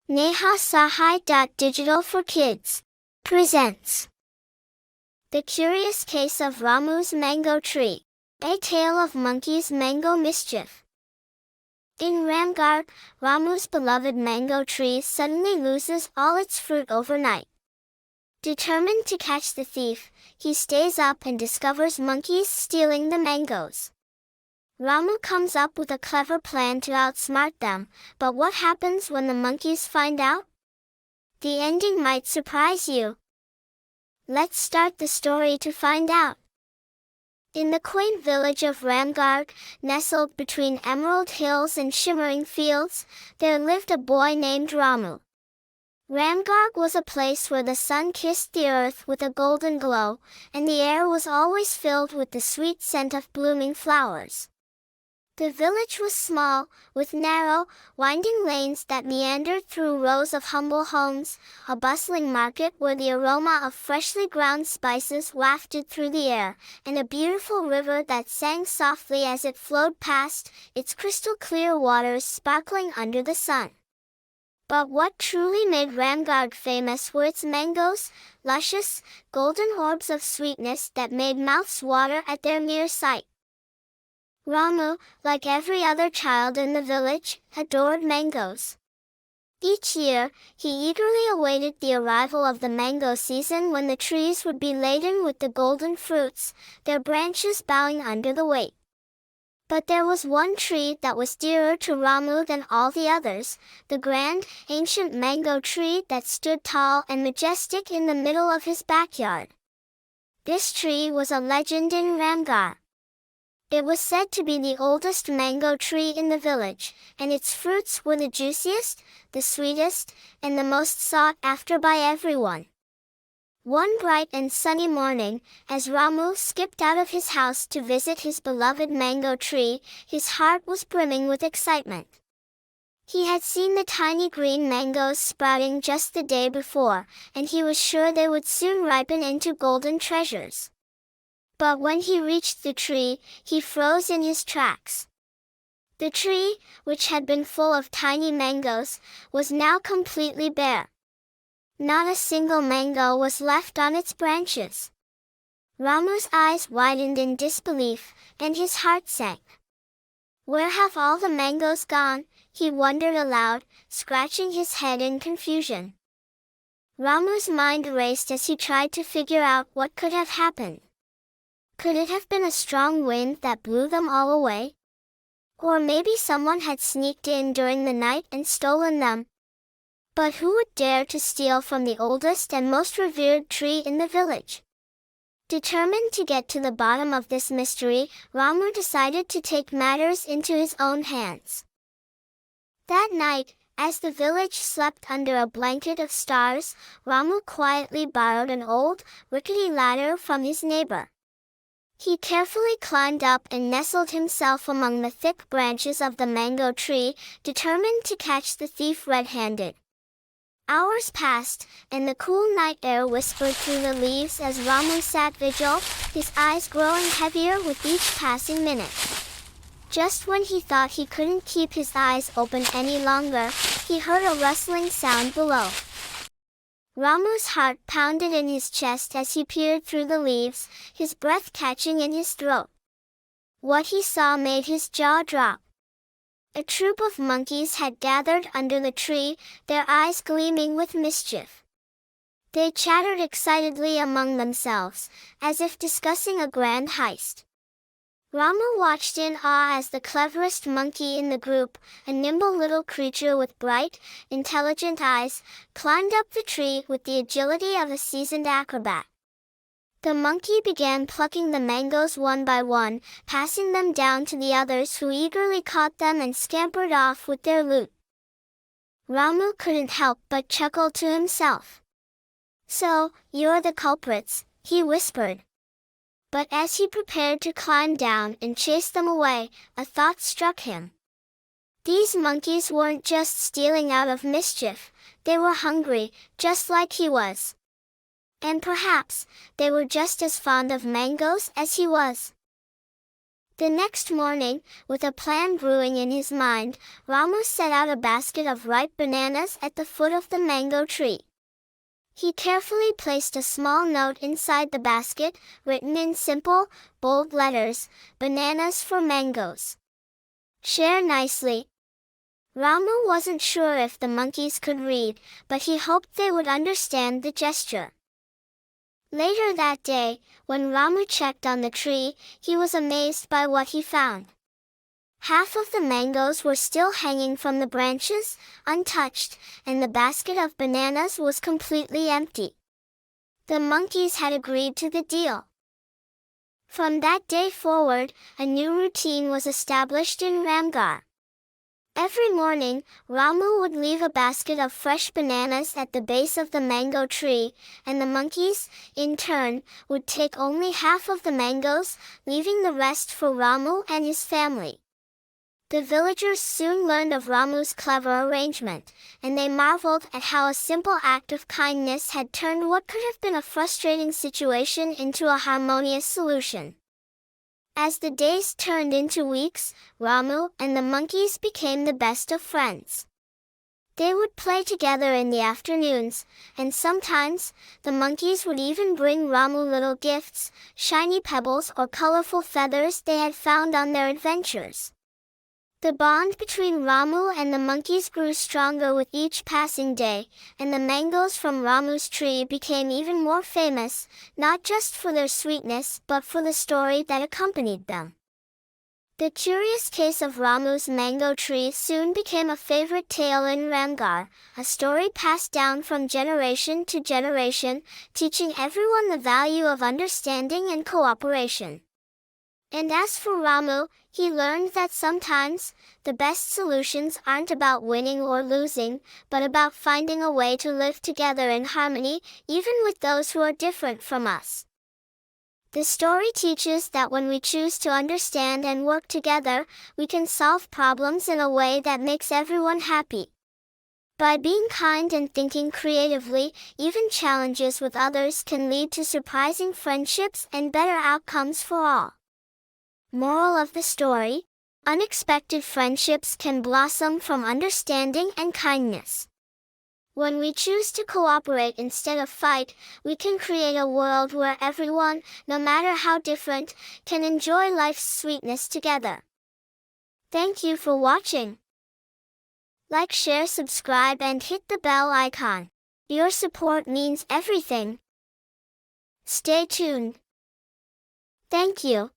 Neha Sahai. Digital for Kids presents The Curious Case of Ramu's Mango Tree, a tale of monkeys' mango mischief. In Ramgarh, Ramu's beloved mango tree suddenly loses all its fruit overnight. Determined to catch the thief, he stays up and discovers monkeys stealing the mangoes. Ramu comes up with a clever plan to outsmart them, but what happens when the monkeys find out? The ending might surprise you. Let's start the story to find out. In the quaint village of Ramgarh, nestled between emerald hills and shimmering fields, there lived a boy named Ramu. Ramgarh was a place where the sun kissed the earth with a golden glow, and the air was always filled with the sweet scent of blooming flowers. The village was small, with narrow, winding lanes that meandered through rows of humble homes, a bustling market where the aroma of freshly ground spices wafted through the air, and a beautiful river that sang softly as it flowed past, its crystal-clear waters sparkling under the sun. But what truly made Ramgarh famous were its mangoes, luscious, golden orbs of sweetness that made mouths water at their mere sight. Ramu, like every other child in the village, adored mangoes. Each year, he eagerly awaited the arrival of the mango season when the trees would be laden with the golden fruits, their branches bowing under the weight. But there was one tree that was dearer to Ramu than all the others, the grand, ancient mango tree that stood tall and majestic in the middle of his backyard. This tree was a legend in Ramgarh. It was said to be the oldest mango tree in the village, and its fruits were the juiciest, the sweetest, and the most sought after by everyone. One bright and sunny morning, as Ramu skipped out of his house to visit his beloved mango tree, his heart was brimming with excitement. He had seen the tiny green mangoes sprouting just the day before, and he was sure they would soon ripen into golden treasures. But when he reached the tree, he froze in his tracks. The tree, which had been full of tiny mangoes, was now completely bare. Not a single mango was left on its branches. Ramu's eyes widened in disbelief, and his heart sank. Where have all the mangoes gone? He wondered aloud, scratching his head in confusion. Ramu's mind raced as he tried to figure out what could have happened. Could it have been a strong wind that blew them all away? Or maybe someone had sneaked in during the night and stolen them. But who would dare to steal from the oldest and most revered tree in the village? Determined to get to the bottom of this mystery, Ramu decided to take matters into his own hands. That night, as the village slept under a blanket of stars, Ramu quietly borrowed an old, rickety ladder from his neighbor. He carefully climbed up and nestled himself among the thick branches of the mango tree, determined to catch the thief red-handed. Hours passed, and the cool night air whispered through the leaves as Ramu sat vigil, his eyes growing heavier with each passing minute. Just when he thought he couldn't keep his eyes open any longer, he heard a rustling sound below. Ramu's heart pounded in his chest as he peered through the leaves, his breath catching in his throat. What he saw made his jaw drop. A troop of monkeys had gathered under the tree, their eyes gleaming with mischief. They chattered excitedly among themselves, as if discussing a grand heist. Ramu watched in awe as the cleverest monkey in the group, a nimble little creature with bright, intelligent eyes, climbed up the tree with the agility of a seasoned acrobat. The monkey began plucking the mangoes one by one, passing them down to the others who eagerly caught them and scampered off with their loot. Ramu couldn't help but chuckle to himself. "So, you're the culprits," he whispered. But as he prepared to climb down and chase them away, a thought struck him. These monkeys weren't just stealing out of mischief, they were hungry, just like he was. And perhaps, they were just as fond of mangoes as he was. The next morning, with a plan brewing in his mind, Ramu set out a basket of ripe bananas at the foot of the mango tree. He carefully placed a small note inside the basket, written in simple, bold letters, "Bananas for mangoes. Share nicely." Ramu wasn't sure if the monkeys could read, but he hoped they would understand the gesture. Later that day, when Ramu checked on the tree, he was amazed by what he found. Half of the mangoes were still hanging from the branches, untouched, and the basket of bananas was completely empty. The monkeys had agreed to the deal. From that day forward, a new routine was established in Ramgarh. Every morning, Ramu would leave a basket of fresh bananas at the base of the mango tree, and the monkeys, in turn, would take only half of the mangoes, leaving the rest for Ramu and his family. The villagers soon learned of Ramu's clever arrangement, and they marveled at how a simple act of kindness had turned what could have been a frustrating situation into a harmonious solution. As the days turned into weeks, Ramu and the monkeys became the best of friends. They would play together in the afternoons, and sometimes, the monkeys would even bring Ramu little gifts, shiny pebbles or colorful feathers they had found on their adventures. The bond between Ramu and the monkeys grew stronger with each passing day, and the mangoes from Ramu's tree became even more famous, not just for their sweetness but for the story that accompanied them. The curious case of Ramu's mango tree soon became a favorite tale in Ramgarh, a story passed down from generation to generation, teaching everyone the value of understanding and cooperation. And as for Ramu, he learned that sometimes, the best solutions aren't about winning or losing, but about finding a way to live together in harmony, even with those who are different from us. The story teaches that when we choose to understand and work together, we can solve problems in a way that makes everyone happy. By being kind and thinking creatively, even challenges with others can lead to surprising friendships and better outcomes for all. Moral of the story: unexpected friendships can blossom from understanding and kindness. When we choose to cooperate instead of fight, we can create a world where everyone, no matter how different, can enjoy life's sweetness together. Thank you for watching. Like, share, subscribe, and hit the bell icon. Your support means everything. Stay tuned. Thank you.